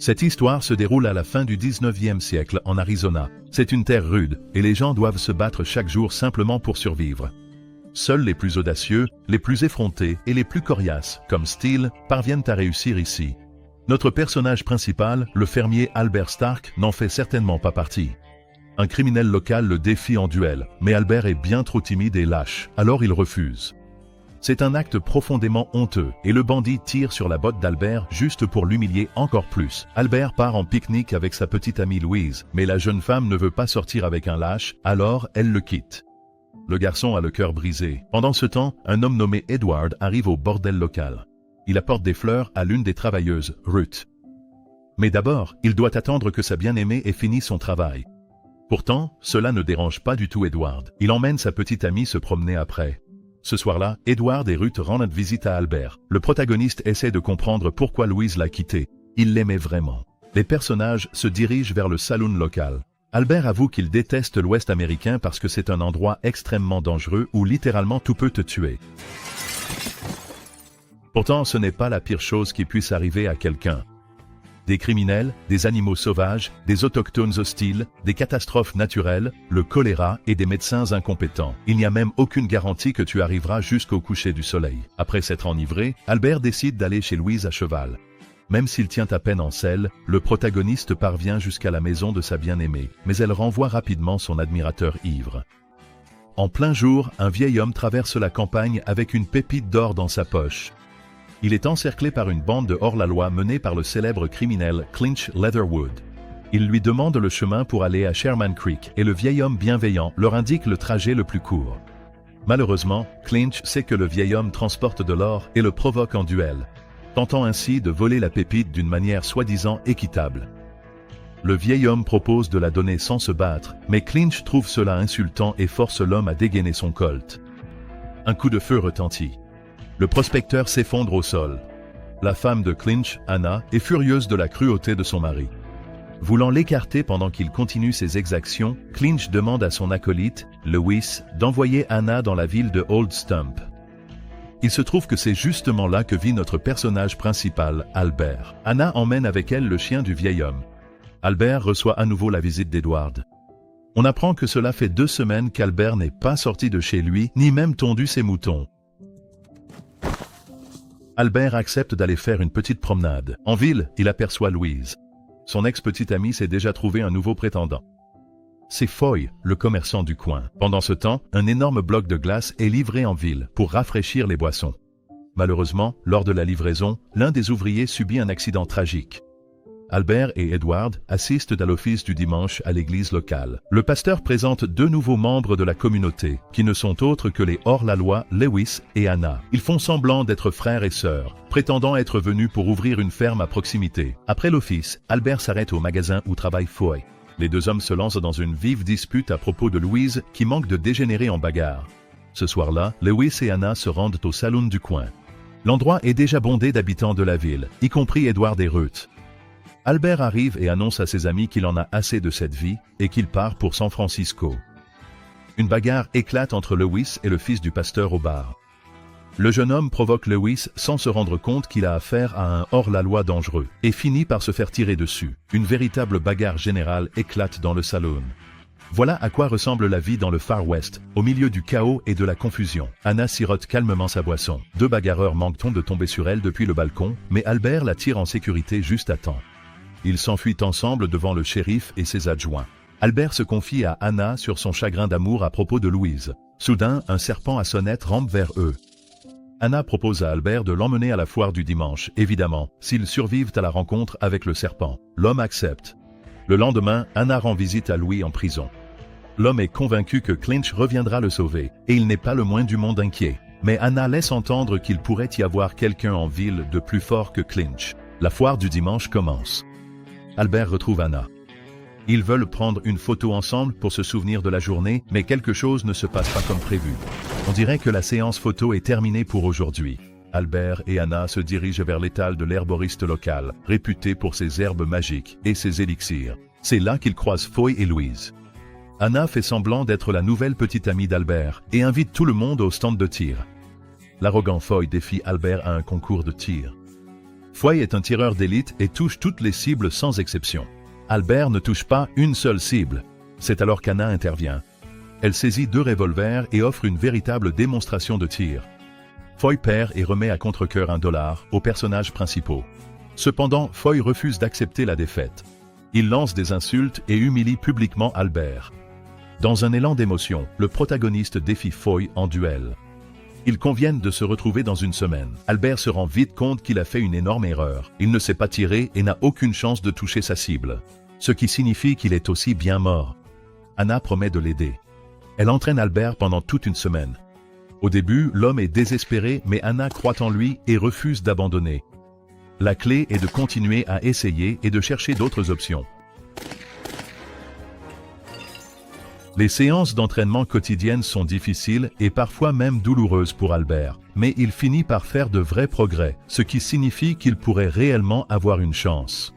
Cette histoire se déroule à la fin du 19e siècle en Arizona. C'est une terre rude, et les gens doivent se battre chaque jour simplement pour survivre. Seuls les plus audacieux, les plus effrontés et les plus coriaces, comme Steele, parviennent à réussir ici. Notre personnage principal, le fermier Albert Stark, n'en fait certainement pas partie. Un criminel local le défie en duel, mais Albert est bien trop timide et lâche, alors il refuse. C'est un acte profondément honteux, et le bandit tire sur la botte d'Albert juste pour l'humilier encore plus. Albert part en pique-nique avec sa petite amie Louise, mais la jeune femme ne veut pas sortir avec un lâche, alors elle le quitte. Le garçon a le cœur brisé. Pendant ce temps, un homme nommé Edward arrive au bordel local. Il apporte des fleurs à l'une des travailleuses, Ruth. Mais d'abord, il doit attendre que sa bien-aimée ait fini son travail. Pourtant, cela ne dérange pas du tout Edward. Il emmène sa petite amie se promener après. Ce soir-là, Edward et Ruth rendent visite à Albert. Le protagoniste essaie de comprendre pourquoi Louise l'a quitté. Il l'aimait vraiment. Les personnages se dirigent vers le saloon local. Albert avoue qu'il déteste l'Ouest américain parce que c'est un endroit extrêmement dangereux où littéralement tout peut te tuer. Pourtant, ce n'est pas la pire chose qui puisse arriver à quelqu'un. Des criminels, des animaux sauvages, des autochtones hostiles, des catastrophes naturelles, le choléra et des médecins incompétents. Il n'y a même aucune garantie que tu arriveras jusqu'au coucher du soleil. Après s'être enivré, Albert décide d'aller chez Louise à cheval. Même s'il tient à peine en selle, le protagoniste parvient jusqu'à la maison de sa bien-aimée, mais elle renvoie rapidement son admirateur ivre. En plein jour, un vieil homme traverse la campagne avec une pépite d'or dans sa poche. Il est encerclé par une bande de hors-la-loi menée par le célèbre criminel Clinch Leatherwood. Il lui demande le chemin pour aller à Sherman Creek et le vieil homme bienveillant leur indique le trajet le plus court. Malheureusement, Clinch sait que le vieil homme transporte de l'or et le provoque en duel, tentant ainsi de voler la pépite d'une manière soi-disant équitable. Le vieil homme propose de la donner sans se battre, mais Clinch trouve cela insultant et force l'homme à dégainer son colt. Un coup de feu retentit. Le prospecteur s'effondre au sol. La femme de Clinch, Anna, est furieuse de la cruauté de son mari. Voulant l'écarter pendant qu'il continue ses exactions, Clinch demande à son acolyte, Lewis, d'envoyer Anna dans la ville de Old Stump. Il se trouve que c'est justement là que vit notre personnage principal, Albert. Anna emmène avec elle le chien du vieil homme. Albert reçoit à nouveau la visite d'Edward. On apprend que cela fait 2 semaines qu'Albert n'est pas sorti de chez lui, ni même tondu ses moutons. Albert accepte d'aller faire une petite promenade. En ville, il aperçoit Louise. Son ex-petite amie s'est déjà trouvé un nouveau prétendant. C'est Foy, le commerçant du coin. Pendant ce temps, un énorme bloc de glace est livré en ville pour rafraîchir les boissons. Malheureusement, lors de la livraison, l'un des ouvriers subit un accident tragique. Albert et Edward assistent à l'office du dimanche à l'église locale. Le pasteur présente 2 nouveaux membres de la communauté, qui ne sont autres que les hors-la-loi Lewis et Anna. Ils font semblant d'être frères et sœurs, prétendant être venus pour ouvrir une ferme à proximité. Après l'office, Albert s'arrête au magasin où travaille Foy. Les 2 hommes se lancent dans une vive dispute à propos de Louise qui manque de dégénérer en bagarre. Ce soir-là, Lewis et Anna se rendent au saloon du coin. L'endroit est déjà bondé d'habitants de la ville, y compris Edward et Ruth. Albert arrive et annonce à ses amis qu'il en a assez de cette vie et qu'il part pour San Francisco. Une bagarre éclate entre Lewis et le fils du pasteur au bar. Le jeune homme provoque Lewis sans se rendre compte qu'il a affaire à un hors-la-loi dangereux et finit par se faire tirer dessus. Une véritable bagarre générale éclate dans le saloon. Voilà à quoi ressemble la vie dans le Far West, au milieu du chaos et de la confusion. Anna sirote calmement sa boisson. 2 bagarreurs manquent de tomber sur elle depuis le balcon, mais Albert la tire en sécurité juste à temps. Ils s'enfuient ensemble devant le shérif et ses adjoints. Albert se confie à Anna sur son chagrin d'amour à propos de Louise. Soudain, un serpent à sonnette rampe vers eux. Anna propose à Albert de l'emmener à la foire du dimanche, évidemment, s'ils survivent à la rencontre avec le serpent. L'homme accepte. Le lendemain, Anna rend visite à Louis en prison. L'homme est convaincu que Clinch reviendra le sauver, et il n'est pas le moins du monde inquiet. Mais Anna laisse entendre qu'il pourrait y avoir quelqu'un en ville de plus fort que Clinch. La foire du dimanche commence. Albert retrouve Anna. Ils veulent prendre une photo ensemble pour se souvenir de la journée, mais quelque chose ne se passe pas comme prévu. On dirait que la séance photo est terminée pour aujourd'hui. Albert et Anna se dirigent vers l'étal de l'herboriste local, réputé pour ses herbes magiques et ses élixirs. C'est là qu'ils croisent Foy et Louise. Anna fait semblant d'être la nouvelle petite amie d'Albert et invite tout le monde au stand de tir. L'arrogant Foy défie Albert à un concours de tir. Foy est un tireur d'élite et touche toutes les cibles sans exception. Albert ne touche pas une seule cible. C'est alors qu'Anna intervient. Elle saisit 2 revolvers et offre une véritable démonstration de tir. Foy perd et remet à contre-cœur $1 aux personnages principaux. Cependant, Foy refuse d'accepter la défaite. Il lance des insultes et humilie publiquement Albert. Dans un élan d'émotion, le protagoniste défie Foy en duel. Ils conviennent de se retrouver dans une semaine. Albert se rend vite compte qu'il a fait une énorme erreur. Il ne sait pas tirer et n'a aucune chance de toucher sa cible. Ce qui signifie qu'il est aussi bien mort. Anna promet de l'aider. Elle entraîne Albert pendant toute une semaine. Au début, l'homme est désespéré, mais Anna croit en lui et refuse d'abandonner. La clé est de continuer à essayer et de chercher d'autres options. Les séances d'entraînement quotidiennes sont difficiles et parfois même douloureuses pour Albert, mais il finit par faire de vrais progrès, ce qui signifie qu'il pourrait réellement avoir une chance.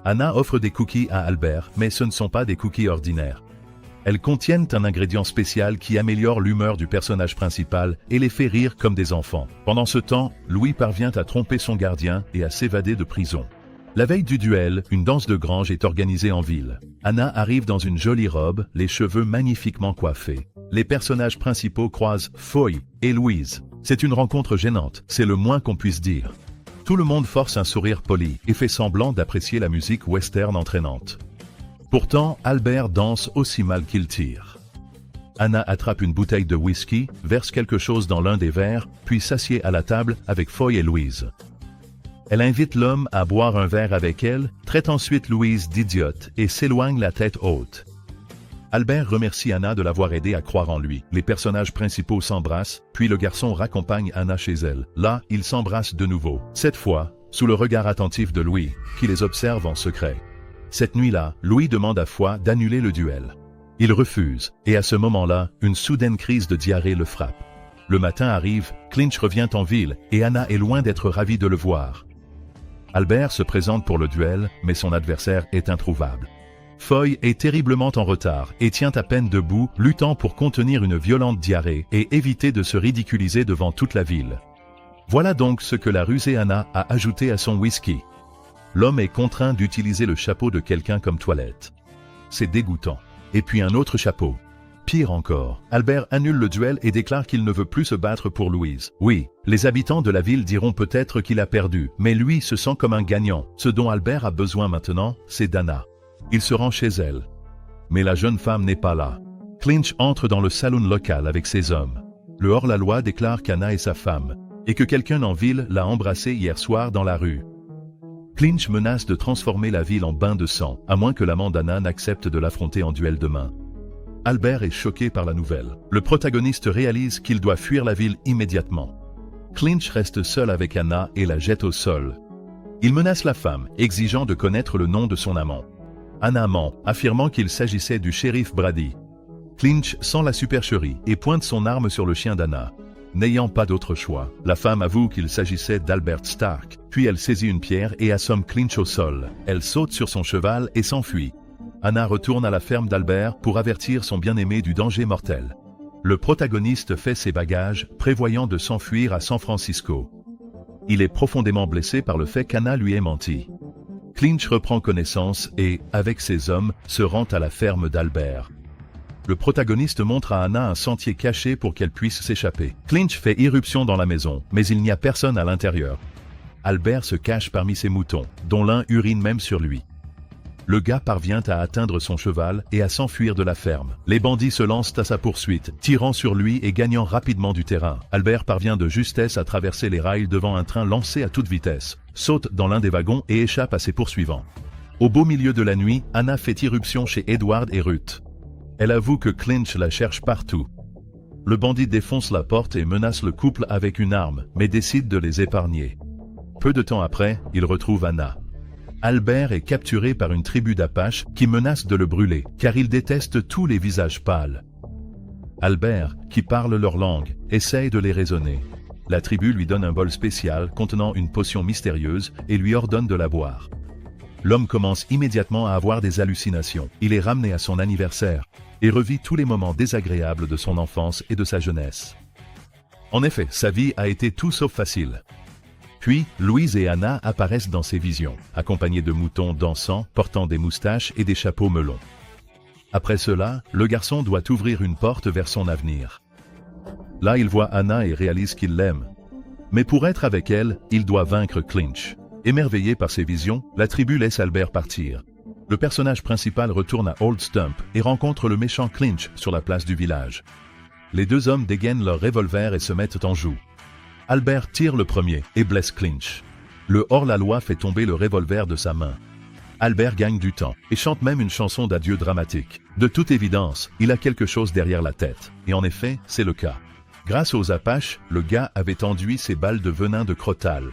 Anna offre des cookies à Albert, mais ce ne sont pas des cookies ordinaires. Elles contiennent un ingrédient spécial qui améliore l'humeur du personnage principal et les fait rire comme des enfants. Pendant ce temps, Louis parvient à tromper son gardien et à s'évader de prison. La veille du duel, une danse de grange est organisée en ville. Anna arrive dans une jolie robe, les cheveux magnifiquement coiffés. Les personnages principaux croisent Foy et Louise. C'est une rencontre gênante, c'est le moins qu'on puisse dire. Tout le monde force un sourire poli et fait semblant d'apprécier la musique western entraînante. Pourtant, Albert danse aussi mal qu'il tire. Anna attrape une bouteille de whisky, verse quelque chose dans l'un des verres, puis s'assied à la table avec Foy et Louise. Elle invite l'homme à boire un verre avec elle, traite ensuite Louise d'idiote et s'éloigne la tête haute. Albert remercie Anna de l'avoir aidé à croire en lui. Les personnages principaux s'embrassent, puis le garçon raccompagne Anna chez elle. Là, ils s'embrassent de nouveau. Cette fois, sous le regard attentif de Louis, qui les observe en secret. Cette nuit-là, Louis demande à Foy d'annuler le duel. Il refuse, et à ce moment-là, une soudaine crise de diarrhée le frappe. Le matin arrive, Clinch revient en ville, et Anna est loin d'être ravie de le voir. Albert se présente pour le duel, mais son adversaire est introuvable. Foy est terriblement en retard et tient à peine debout, luttant pour contenir une violente diarrhée et éviter de se ridiculiser devant toute la ville. Voilà donc ce que la rusée Anna a ajouté à son whisky. L'homme est contraint d'utiliser le chapeau de quelqu'un comme toilette. C'est dégoûtant. Et puis un autre chapeau. Pire encore, Albert annule le duel et déclare qu'il ne veut plus se battre pour Louise. Oui, les habitants de la ville diront peut-être qu'il a perdu, mais lui se sent comme un gagnant. Ce dont Albert a besoin maintenant, c'est d'Anna. Il se rend chez elle. Mais la jeune femme n'est pas là. Clinch entre dans le saloon local avec ses hommes. Le hors-la-loi déclare qu'Anna est sa femme, et que quelqu'un en ville l'a embrassée hier soir dans la rue. Clinch menace de transformer la ville en bain de sang, à moins que l'amant d'Anna n'accepte de l'affronter en duel demain. Albert est choqué par la nouvelle. Le protagoniste réalise qu'il doit fuir la ville immédiatement. Clinch reste seul avec Anna et la jette au sol. Il menace la femme, exigeant de connaître le nom de son amant. Anna ment, affirmant qu'il s'agissait du shérif Brady. Clinch sent la supercherie et pointe son arme sur le chien d'Anna. N'ayant pas d'autre choix, la femme avoue qu'il s'agissait d'Albert Stark, puis elle saisit une pierre et assomme Clinch au sol. Elle saute sur son cheval et s'enfuit. Anna retourne à la ferme d'Albert pour avertir son bien-aimé du danger mortel. Le protagoniste fait ses bagages, prévoyant de s'enfuir à San Francisco. Il est profondément blessé par le fait qu'Anna lui ait menti. Clinch reprend connaissance et, avec ses hommes, se rend à la ferme d'Albert. Le protagoniste montre à Anna un sentier caché pour qu'elle puisse s'échapper. Clinch fait irruption dans la maison, mais il n'y a personne à l'intérieur. Albert se cache parmi ses moutons, dont l'un urine même sur lui. Le gars parvient à atteindre son cheval et à s'enfuir de la ferme. Les bandits se lancent à sa poursuite, tirant sur lui et gagnant rapidement du terrain. Albert parvient de justesse à traverser les rails devant un train lancé à toute vitesse, saute dans l'un des wagons et échappe à ses poursuivants. Au beau milieu de la nuit, Anna fait irruption chez Edward et Ruth. Elle avoue que Clinch la cherche partout. Le bandit défonce la porte et menace le couple avec une arme, mais décide de les épargner. Peu de temps après, il retrouve Anna. Albert est capturé par une tribu d'Apaches qui menace de le brûler, car il déteste tous les visages pâles. Albert, qui parle leur langue, essaye de les raisonner. La tribu lui donne un bol spécial contenant une potion mystérieuse et lui ordonne de la boire. L'homme commence immédiatement à avoir des hallucinations. Il est ramené à son anniversaire et revit tous les moments désagréables de son enfance et de sa jeunesse. En effet, sa vie a été tout sauf facile. Puis, Louise et Anna apparaissent dans ses visions, accompagnés de moutons dansant, portant des moustaches et des chapeaux melons. Après cela, le garçon doit ouvrir une porte vers son avenir. Là, il voit Anna et réalise qu'il l'aime. Mais pour être avec elle, il doit vaincre Clinch. Émerveillé par ses visions, la tribu laisse Albert partir. Le personnage principal retourne à Old Stump et rencontre le méchant Clinch sur la place du village. Les deux hommes dégainent leurs revolvers et se mettent en joue. Albert tire le premier et blesse Clinch. Le hors-la-loi fait tomber le revolver de sa main. Albert gagne du temps et chante même une chanson d'adieu dramatique. De toute évidence, il a quelque chose derrière la tête. Et en effet, c'est le cas. Grâce aux Apaches, le gars avait enduit ses balles de venin de crotal.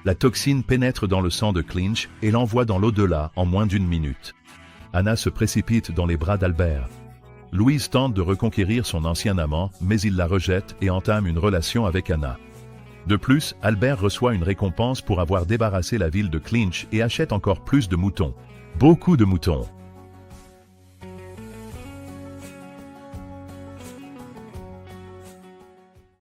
La toxine pénètre dans le sang de Clinch et l'envoie dans l'au-delà en moins d'1 minute. Anna se précipite dans les bras d'Albert. Louise tente de reconquérir son ancien amant, mais il la rejette et entame une relation avec Anna. De plus, Albert reçoit une récompense pour avoir débarrassé la ville de Clinch et achète encore plus de moutons. Beaucoup de moutons.